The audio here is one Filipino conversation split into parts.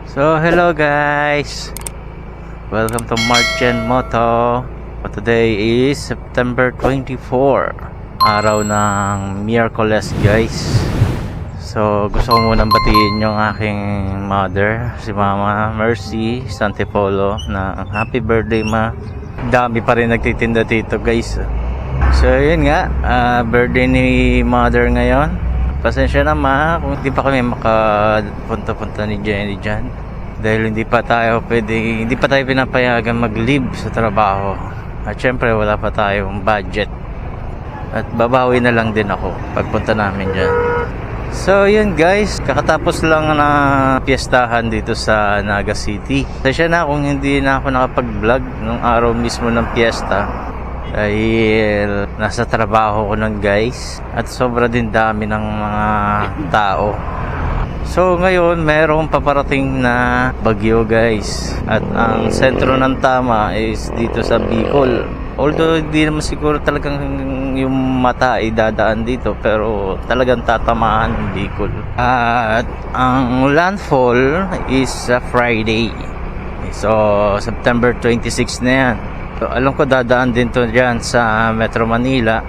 So hello guys, welcome to Marchen Moto. Today is September 24, araw ng Miyerkules guys. So gusto ko munang batiin yung aking mother, si Mama Mercy Santipolo, na happy birthday ma. Dami pa rin nagtitinda dito guys. So yun nga, birthday ni mother ngayon. Pasensya na ma kung hindi pa kami makapunta-punta ni Jenny dyan, dahil hindi pa tayo pinapayagan mag-leave sa trabaho, at syempre wala pa tayong budget, at babawi na lang din ako pagpunta namin dyan. So yun guys, kakatapos lang na piyestahan dito sa Naga City. Pasensya na kung hindi na ako nakapag-vlog nung araw mismo ng piyesta, dahil nasa trabaho ko nun guys, at sobra din dami ng mga tao. So ngayon merong paparating na bagyo guys, at ang sentro ng tama is dito sa Bicol. Although hindi naman siguro talagang yung mata ay dadaan dito, pero talagang tatamaan ng Bicol. At ang landfall is Friday, so September 26 na yan. So, alam ko dadaan din to dyan sa Metro Manila,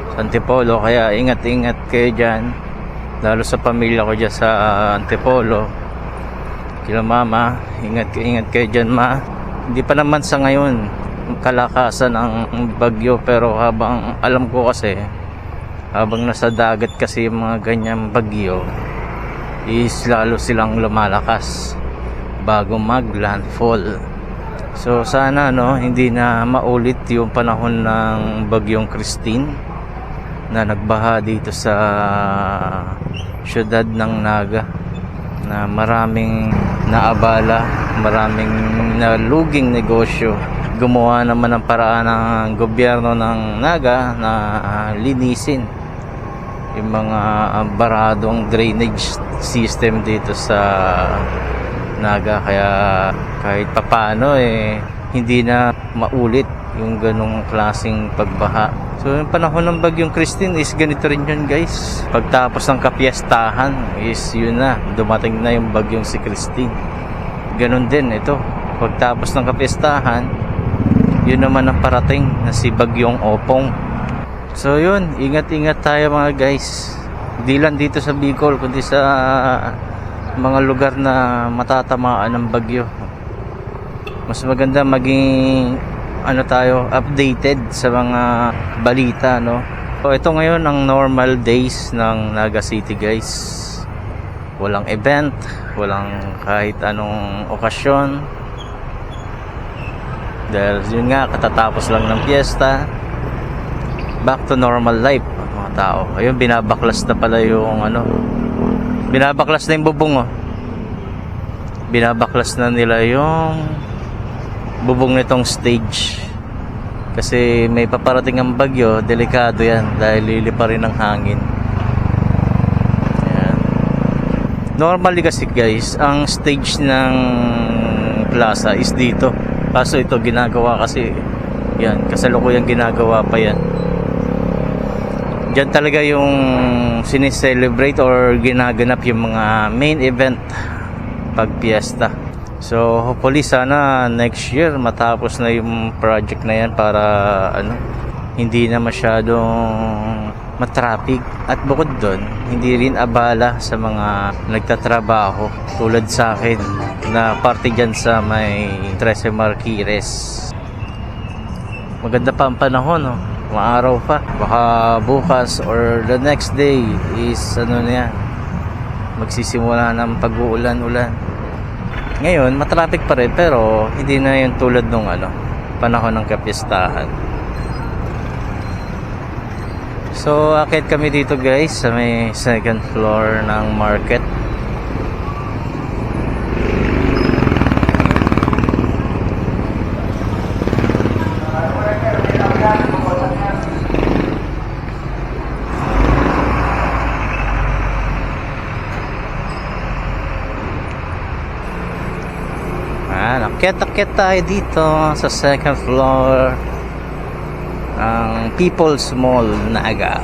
sa Antipolo, kaya ingat-ingat kayo dyan, lalo sa pamilya ko dyan sa Antipolo. Kila mama, ingat kayo dyan ma. Hindi pa naman sa ngayon kalakasan ang bagyo, pero habang alam ko kasi, habang nasa dagat kasi yung mga ganyang bagyo is lalo silang lumalakas bago mag landfall. So sana hindi na maulit yung panahon ng bagyong Christine na nagbaha dito sa syudad ng Naga, na maraming naabala, maraming naluging negosyo. Gumawa naman ng paraan ng gobyerno ng Naga na linisin yung mga baradong drainage system dito sa Naga, kaya kahit papano hindi na maulit yung ganong klaseng pagbaha. So yung panahon ng bagyong Christine is ganito rin yun guys. Pagtapos ng kapiestahan is yun na, dumating na yung bagyong si Christine. Ganon din ito, pagtapos ng kapiestahan, yun naman ang parating na si bagyong Opong. So yun, ingat-ingat tayo mga guys, hindi lang dito sa Bicol kundi sa mga lugar na matatamaan ng bagyo. Mas maganda maging tayo updated sa mga balita, no? So ito ngayon ang normal days ng Naga City guys. Walang event, walang kahit anong okasyon, dahil yun nga, katatapos lang ng fiesta. Back to normal life mga tao. Ayun, binabaklas na pala yung binabaklas na yung bubong binabaklas na nila yung bubong nitong stage, kasi may paparating ang bagyo. Delikado yan dahil lilipa rin ng hangin. Ayan. Normally kasi guys, ang stage ng plaza is dito, kaso ito ginagawa kasi yan, kasalukuyang ginagawa pa yan. Diyan talaga yung sineselebrate or ginaganap yung mga main event pag fiesta. So hopefully sana next year matapos na yung project na yan, para hindi na masyadong matraffic, at bukod doon hindi rin abala sa mga nagtatrabaho tulad sa akin na parte dyan sa may 13 Marquires. Maganda pa ang panahon, maaraw pa. Baka bukas or the next day is magsisimula ng pag-uulan-ulan. Ngayon matraffic pa rin, pero hindi na yung tulad nung panahon ng kapistahan. So akit kami dito guys sa may second floor ng market. Akit tayo dito sa second floor ng People's Mall Naga.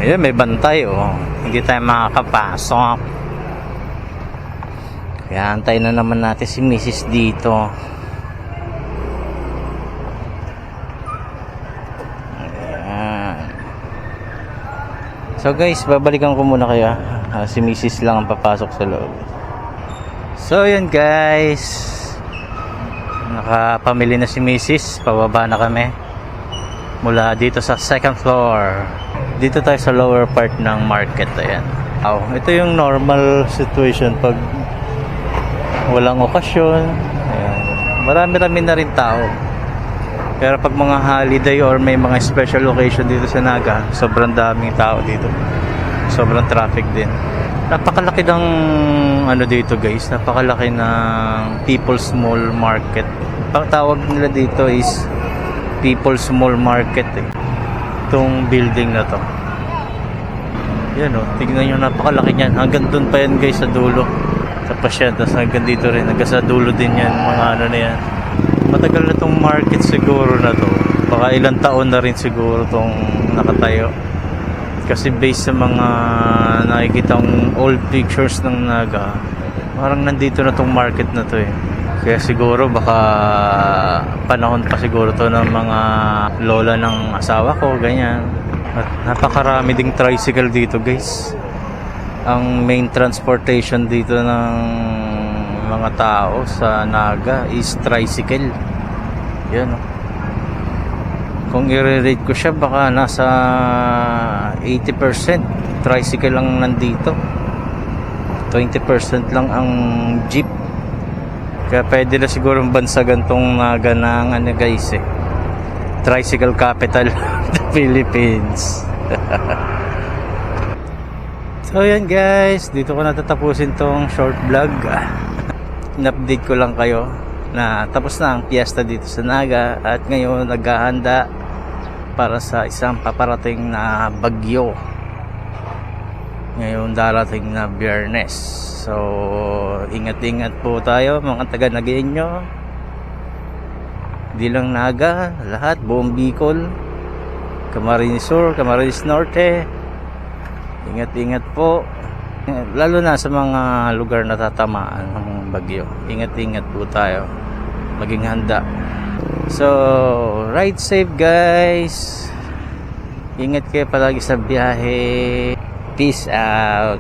Ayan, may bantay oh. Hindi tayo makakapasok. Kaya antay na naman natin si Mrs. dito. Ayan. So guys, babalikan ko muna kaya. Si Mrs. lang ang papasok sa loob. So yun guys, nakapamili na si Mrs. Pababa na kami mula dito sa second floor. Dito tayo sa lower part ng market. Ayan. Ito yung normal situation pag walang okasyon. Ayan. Marami-rami na rin tao. Pero pag mga holiday or may mga special occasion dito sa Naga, sobrang daming tao dito. Sobrang traffic din. Napakalaki ng ano dito guys, napakalaki ng People's Mall Market. Ang tawag nila dito is People's Mall Market itong building na to. Yan o, tignan nyo, napakalaki niyan. Hanggang dun pa yan guys sa dulo. Sa pasyan, tapos hanggang dito rin. Hanggang sa dulo din yan, mga ano na yan. Matagal na tong market siguro na to. Baka ilang taon na rin siguro tong nakatayo. Kasi based sa mga nakikitang old pictures ng Naga, parang nandito na tong market na to eh. Kaya siguro baka panahon pa siguro to ng mga lola ng asawa ko, ganyan. At napakarami ding tricycle dito guys. Ang main transportation dito ng mga tao sa Naga is tricycle. Yan oh. Kung i-rate ko siya, baka nasa 80% tricycle lang nandito. 20% lang ang jeep. Kaya pwede na siguro bansagan tong Naga ng ano guys eh, tricycle capital of the Philippines. So yan guys, dito ko natatapusin tong short vlog. In-update ko lang kayo na tapos na ang piyesta dito sa Naga at ngayon naghahanda para sa isang paparating na bagyo ngayon darating na Biyernes. So ingat-ingat po tayo mga taga Nagueño, di lang Naga, lahat, buong Bicol, Camarines Sur, Camarines Norte. Ingat-ingat po, lalo na sa mga lugar na tatamaan ng bagyo. Ingat-ingat po tayo, maging handa. So ride safe guys, ingat kayo palagi sa biyahe. Peace out.